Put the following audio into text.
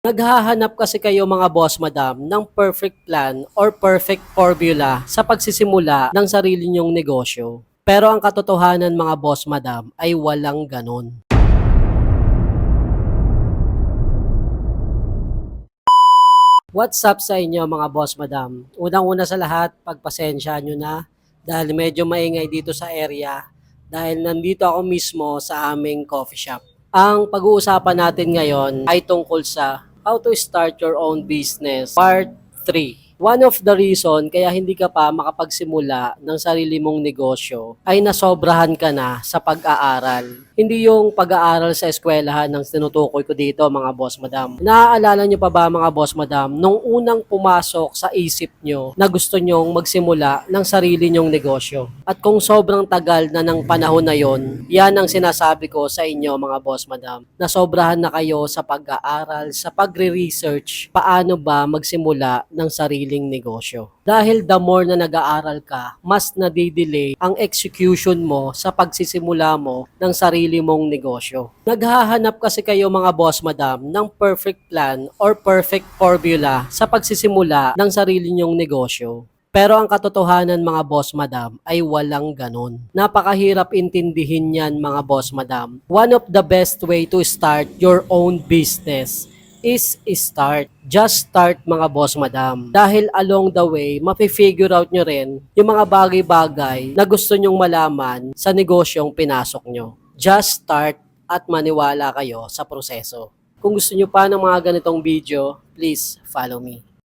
Naghahanap kasi kayo mga boss madam ng perfect plan or perfect formula sa pagsisimula ng sarili nyong negosyo. Pero ang katotohanan mga boss madam ay walang ganon. What's up sa inyo mga boss madam? Unang-una sa lahat, pagpasensya nyo na dahil medyo maingay dito sa area dahil nandito ako mismo sa aming coffee shop. Ang pag-uusapan natin ngayon ay tungkol sa how to start your own business part 3. One of the reason kaya hindi ka pa makapagsimula ng sarili mong negosyo ay nasobrahan ka na sa pag-aaral. Hindi yung pag-aaral sa eskwelahan ng tinutukoy ko dito mga boss madam. Naaalala nyo pa ba mga boss madam nung unang pumasok sa isip nyo na gusto nyong magsimula ng sarili nyong negosyo? At kung sobrang tagal na ng panahon na yon, yan ang sinasabi ko sa inyo mga boss madam. Nasobrahan na kayo sa pag-aaral, sa pagre-research, paano ba magsimula ng sariling negosyo. Dahil the more na nag-aaral ka, mas nadidelay ang execution mo sa pagsisimula mo ng sarili mong negosyo. Naghahanap kasi kayo mga boss madam ng perfect plan or perfect formula sa pagsisimula ng sarili nyong negosyo. Pero ang katotohanan mga boss madam ay walang ganon. Napakahirap intindihin yan mga boss madam. One of the best way to start your own business is start. Just start mga boss madam. Dahil along the way, mapi-figure out nyo rin yung mga bagay-bagay na gusto nyong malaman sa negosyong pinasok nyo. Just start at maniwala kayo sa proseso. Kung gusto nyo pa ng mga ganitong video, please follow me.